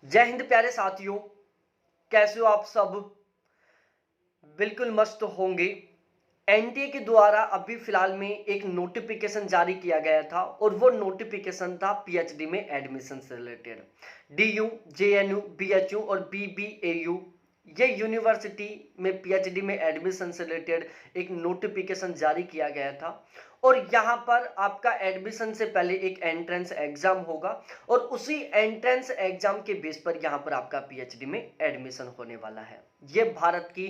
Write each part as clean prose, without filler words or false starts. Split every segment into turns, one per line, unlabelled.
जय हिंद प्यारे साथियों। कैसे हो आप सब? बिल्कुल मस्त होंगे। एनटीए के द्वारा अभी फिलहाल में एक नोटिफिकेशन जारी किया गया था और वो नोटिफिकेशन था पीएचडी में एडमिशन से रिलेटेड। डीयू, जेएनयू, बीएचयू और बीबीएयू, ये यूनिवर्सिटी में पीएचडी में एडमिशन से रिलेटेड एक नोटिफिकेशन जारी किया गया था। और यहाँ पर आपका एडमिशन से पहले एक एंट्रेंस एग्जाम होगा और उसी एंट्रेंस एग्जाम के बेस पर यहाँ पर आपका पीएचडी में एडमिशन होने वाला है। ये भारत की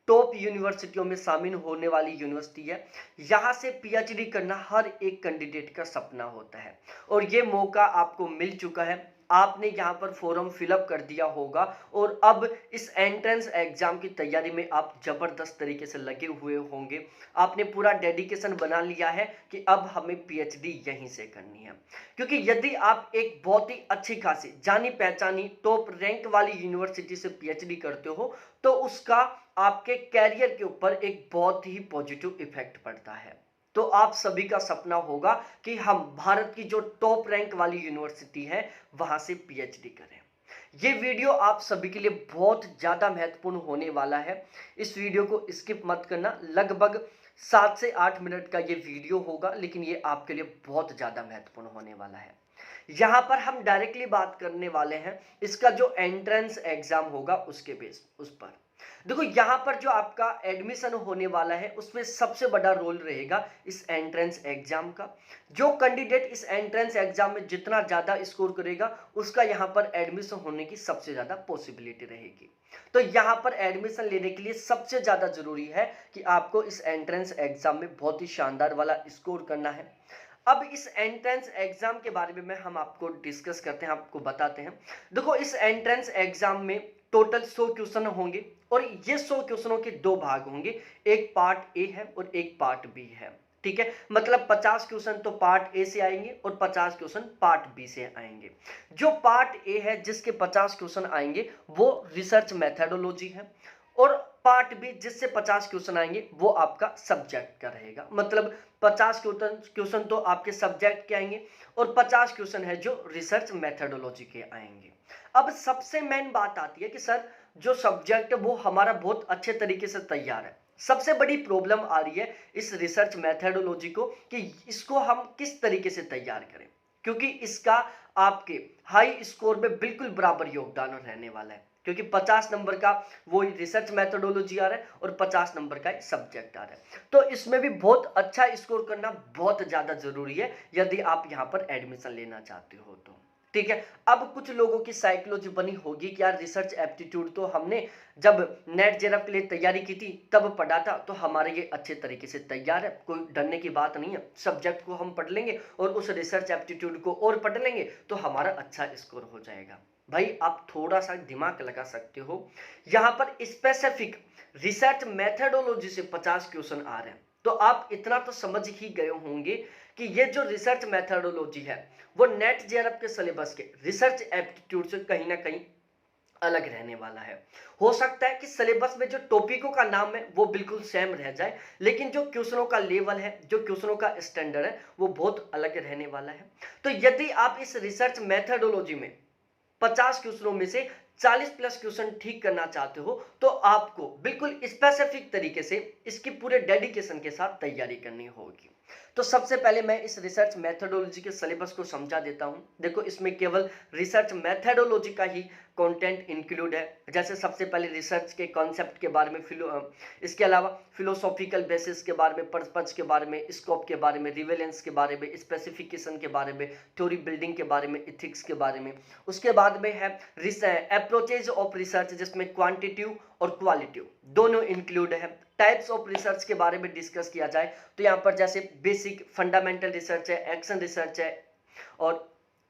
टॉप यूनिवर्सिटियों में शामिल होने वाली यूनिवर्सिटी है। यहाँ से पीएचडी करना हर एक कैंडिडेट का सपना होता है और ये मौका आपको मिल चुका है। आपने यहाँ पर फॉर्म फिलअप कर दिया होगा और अब इस एंट्रेंस एग्जाम की तैयारी में आप जबरदस्त तरीके से लगे हुए होंगे। आपने पूरा डेडिकेशन बना लिया है कि अब हमें पीएचडी यहीं से करनी है, क्योंकि यदि आप एक बहुत ही अच्छी खासी जानी पहचानी टॉप रैंक वाली यूनिवर्सिटी से पीएचडी करते हो तो उसका आपके कैरियर के ऊपर एक बहुत ही पॉजिटिव इफेक्ट पड़ता है। तो आप सभी का सपना होगा कि हम भारत की जो टॉप रैंक वाली यूनिवर्सिटी है वहां से पीएचडी करें। ये वीडियो आप सभी के लिए बहुत ज्यादा महत्वपूर्ण होने वाला है। इस वीडियो को स्किप मत करना। लगभग 7 से 8 मिनट का ये वीडियो होगा, लेकिन ये आपके लिए बहुत ज्यादा महत्वपूर्ण होने वाला है। यहाँ पर हम डायरेक्टली बात करने वाले हैं इसका जो एंट्रेंस एग्जाम होगा उसके बेस उस पर। देखो, यहाँ पर जो आपका एडमिशन होने वाला है उसमें सबसे बड़ा रोल रहेगा इस एंट्रेंस एग्जाम का। जो कैंडिडेट इस एंट्रेंस एग्जाम में जितना ज्यादा स्कोर करेगा उसका यहाँ पर एडमिशन होने की सबसे ज्यादा पॉसिबिलिटी रहेगी। तो यहाँ पर एडमिशन लेने के लिए सबसे ज्यादा जरूरी है कि आपको इस एंट्रेंस एग्जाम में बहुत ही शानदार वाला स्कोर करना है। अब इस एंट्रेंस एग्जाम के बारे में हम आपको डिस्कस करते हैं, आपको बताते हैं। देखो, इस एंट्रेंस एग्जाम में टोटल 100 क्वेश्चन होंगे और ये 100 क्वेश्चनों के दो भाग होंगे। एक पार्ट ए है और एक पार्ट बी है। ठीक है, मतलब 50 क्वेश्चन तो पार्ट ए से आएंगे और 50 क्वेश्चन पार्ट बी से आएंगे। जो पार्ट ए है जिसके 50 क्वेश्चन आएंगे वो रिसर्च मेथडोलॉजी है और पार्ट बी जिससे 50 क्वेश्चन आएंगे वो आपका सब्जेक्ट का रहेगा। मतलब 50 क्वेश्चन तो आपके सब्जेक्ट के आएंगे और 50 क्वेश्चन है जो रिसर्च मेथडोलॉजी के आएंगे। अब सबसे मेन बात आती है कि सर जो सब्जेक्ट है वो हमारा बहुत अच्छे तरीके से तैयार है। सबसे बड़ी प्रॉब्लम आ रही है इस रिसर्च मेथडोलॉजी को कि इसको हम किस तरीके से तैयार करें, क्योंकि इसका आपके हाई स्कोर में बिल्कुल बराबर योगदान रहने वाला है। क्योंकि 50 नंबर का वो रिसर्च मेथडोलॉजी आ रहा है और 50 नंबर का सब्जेक्ट आ रहा है। तो इसमें भी बहुत अच्छा स्कोर करना बहुत ज्यादा जरूरी है यदि आप यहाँ पर एडमिशन लेना चाहते हो तो। ठीक है, अब कुछ लोगों की साइकोलॉजी बनी होगी कि यार रिसर्च एप्टीट्यूड तो हमने जब नेट जेआरएफ के लिए तैयारी की थी तब पढ़ा था, तो हमारे ये अच्छे तरीके से तैयार है, कोई डरने की बात नहीं है। सब्जेक्ट को हम पढ़ लेंगे और उस रिसर्च एप्टीट्यूड को और पढ़ लेंगे तो हमारा अच्छा स्कोर हो जाएगा। भाई, आप थोड़ा सा दिमाग लगा सकते हो। यहाँ पर स्पेसिफिक रिसर्च मेथडोलॉजी से 50 क्वेश्चन आ रहे हैं, तो आप इतना तो समझ ही गए होंगे कि ये जो रिसर्च मेथडोलॉजी है वो नेट जेआरएफ के सिलेबस के रिसर्च एप्टीट्यूड से कहीं ना कहीं अलग रहने वाला है। हो सकता है कि सिलेबस में जो टॉपिकों का नाम है वो बिल्कुल सेम रह जाए, लेकिन जो क्वेश्चनों का लेवल है, जो क्वेश्चनों का स्टैंडर्ड है वो बहुत अलग रहने वाला है। तो यदि आप इस रिसर्च मेथडोलॉजी में 50 क्वेश्चनों में से 40 प्लस क्वेश्चन ठीक करना चाहते हो तो आपको बिल्कुल स्पेसिफिक तरीके से इसकी पूरे डेडिकेशन के साथ तैयारी करनी होगी। तो सबसे पहले मैं इस रिसर्च मेथडोलॉजी के सिलेबस को समझा देता हूं। देखो, इसमें केवल रिसर्च मेथडोलॉजी का ही कंटेंट इंक्लूड है। जैसे सबसे पहले रिसर्च के कॉन्सेप्ट के बारे में, इसके अलावा फिलोसॉफिकल बेसिस के बारे में, पर्पज के बारे में, स्कोप के बारे में, रिवेलेंस के बारे में, स्पेसिफिकेशन के बारे में, थ्योरी बिल्डिंग के बारे में, इथिक्स के बारे में। उसके बाद में है अप्रोचेज ऑफ रिसर्च जिसमें क्वांटिटिव और क्वालिटिव दोनों इंक्लूड है। टाइप्स ऑफ रिसर्च के बारे में डिस्कस किया जाए तो यहाँ पर जैसे बेसिक फंडामेंटल रिसर्च है, एक्शन रिसर्च है और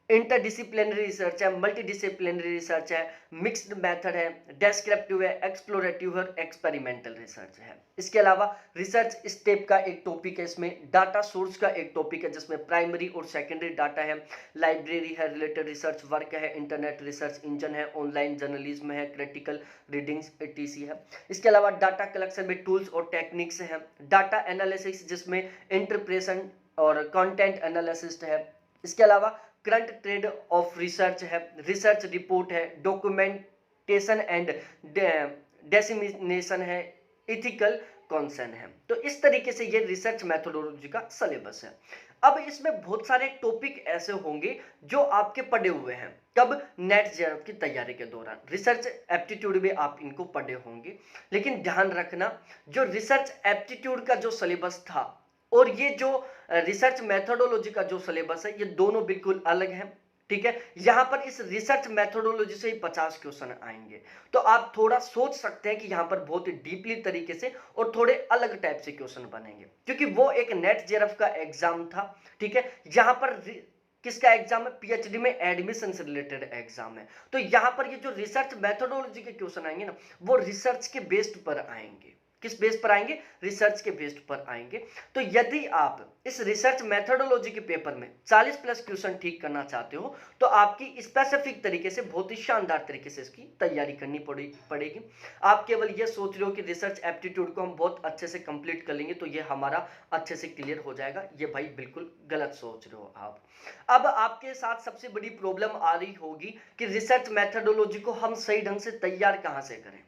इंटरडिसिप्लिनरी रिसर्च है, मल्टीडिसिप्लिनरी रिसर्च है, मिक्स्ड मेथड है, डेस्क्रिप्टिव है, एक्सप्लोरेटिव है, एक्सपेरिमेंटल रिसर्च है। इसके अलावा रिसर्च स्टेप का एक टॉपिक है, इसमें डाटा सोर्स का एक टॉपिक है जिसमें प्राइमरी और सेकेंडरी डाटा है, लाइब्रेरी है, रिलेटेड रिसर्च वर्क है, इंटरनेट रिसर्च इंजन है, ऑनलाइन जर्नलिज्म है, क्रिटिकल रीडिंग्स एटीसी है। इसके अलावा डाटा कलेक्शन में टूल्स और टेक्निक्स है, डाटा एनालिसिस जिसमें इंटरप्रेशन और कंटेंट एनालिसिस है। इसके अलावा करंट ट्रेड ऑफ रिसर्च है, रिसर्च रिपोर्ट है, डॉक्यूमेंटेशन एंड डेसिमिनेशन है, इथिकल कॉन्सर्न है। तो इस तरीके से ये रिसर्च मेथोडोलॉजी का सिलेबस है। अब इसमें बहुत सारे टॉपिक ऐसे होंगे जो आपके पढ़े हुए हैं, कब? नेट जेआरएफ की तैयारी के दौरान रिसर्च एप्टीट्यूड में आप इनको पढ़े होंगे। लेकिन ध्यान रखना, जो रिसर्च एप्टीट्यूड का जो सिलेबस था और ये जो रिसर्च मेथोडोलॉजी का जो सिलेबस है, ये दोनों बिल्कुल अलग हैं। ठीक है, यहां पर इस रिसर्च मेथोडोलॉजी से ही 50 क्वेश्चन आएंगे। तो आप थोड़ा सोच सकते हैं कि यहां पर बहुत ही डीपली तरीके से और थोड़े अलग टाइप से क्वेश्चन बनेंगे, क्योंकि वो एक नेट जेआरएफ का एग्जाम था। ठीक है, यहां पर किसका एग्जाम है? पीएचडी में एडमिशन से रिलेटेड एग्जाम है। तो यहां पर ये जो रिसर्च मेथोडोलॉजी के क्वेश्चन आएंगे ना, वो रिसर्च के बेस्ड पर आएंगे। किस बेस पर आएंगे? रिसर्च के बेस्ड पर आएंगे। तो यदि आप इस रिसर्च मेथोडोलॉजी के पेपर में 40 प्लस क्वेश्चन ठीक करना चाहते हो, तो आपकी स्पेसिफिक तरीके से, बहुत ही शानदार तरीके से इसकी तैयारी करनी पड़ेगी। आप केवल ये सोच रहे हो कि रिसर्च एप्टीट्यूड को हम बहुत अच्छे से कंप्लीट कर लेंगे तो ये हमारा अच्छे से क्लियर हो जाएगा, ये भाई बिल्कुल गलत सोच रहे हो आप। अब आपके साथ सबसे बड़ी प्रॉब्लम आ रही होगी कि रिसर्च मेथोडोलॉजी को हम सही ढंग से तैयार कहां से करें।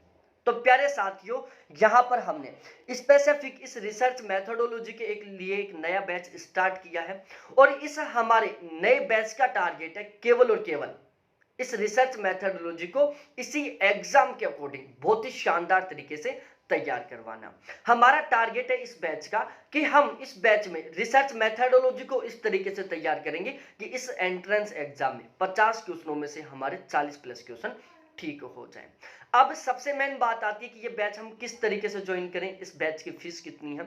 तो प्यारे साथियों, यहां पर हमने स्पेसिफिक इस रिसर्च मेथोडोलॉजी के लिए एक नया बैच स्टार्ट किया है और इस हमारे नए बैच का टारगेट है केवल और केवल इस रिसर्च मेथोडोलॉजी को इसी एग्जाम के अकॉर्डिंग बहुत ही शानदार तरीके से तैयार करवाना। हमारा टारगेट है इस बैच का कि हम इस बैच में रिसर्च मेथोडोलॉजी को इस तरीके से तैयार करेंगे कि इस एंट्रेंस एग्जाम में 50 क्वेश्चनों में से हमारे 40 प्लस क्वेश्चन ठीक हो जाए। अब सबसे मेन बात आती है कि ये बैच हम किस तरीके से ज्वाइन करें, इस बैच की फीस कितनी है।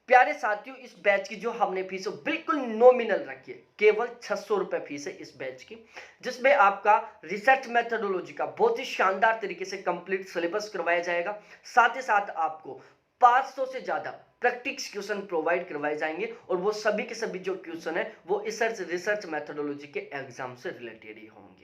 प्यारे साथियों, इस बैच की जो हमने फीस है बिल्कुल नॉमिनल रखी है, केवल 600 रुपए फीस है इस बैच की, जिसमें आपका रिसर्च मेथोडोलॉजी का बहुत ही शानदार तरीके से कंप्लीट सिलेबस करवाया जाएगा। साथ ही साथ आपको 500 से ज्यादा प्रैक्टिस क्वेश्चन प्रोवाइड करवाए जाएंगे और वो सभी के सभी जो क्वेश्चन है वो इस रिसर्च मेथोडोलॉजी के एग्जाम से रिलेटेड ही होंगे।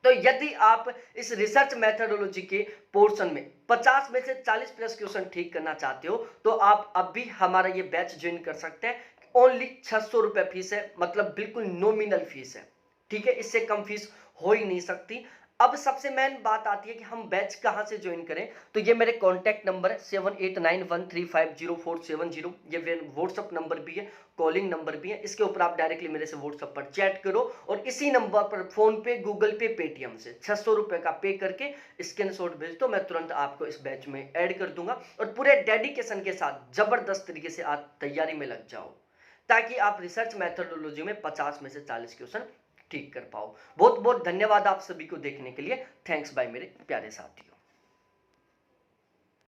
तो यदि आप इस रिसर्च मेथोडोलॉजी के पोर्शन में 50 में से 40 प्लस क्वेश्चन ठीक करना चाहते हो तो आप अब भी हमारा ये बैच ज्वाइन कर सकते हैं। ओनली 600 रुपए फीस है, मतलब बिल्कुल नॉमिनल फीस है। ठीक है, इससे कम फीस हो ही नहीं सकती। अब सबसे मेन बात आती है कि हम बैच कहां से ज्वाइन करें। तो ये मेरे कॉन्टैक्ट नंबर है 7891350470, ये व्हाट्सअप नंबर भी है, कॉलिंग नंबर भी है। इसके ऊपर आप डायरेक्टली मेरे से व्हाट्सअप पर चैट करो और इसी नंबर पर फोन पे, गूगल पे, पेटीएम से 600 रुपए का पे करके स्क्रीनशॉट भेज दो, मैं तुरंत आपको इस बैच में ऐड कर दूंगा और पूरे डेडिकेशन के साथ जबरदस्त तरीके से आप तैयारी में लग जाओ, ताकि आप रिसर्च मेथोडोलॉजी में 50 में से 40 क्वेश्चन ठीक कर पाओ। बहुत बहुत धन्यवाद आप सभी को देखने के लिए। थैंक्स बाय मेरे प्यारे साथियों।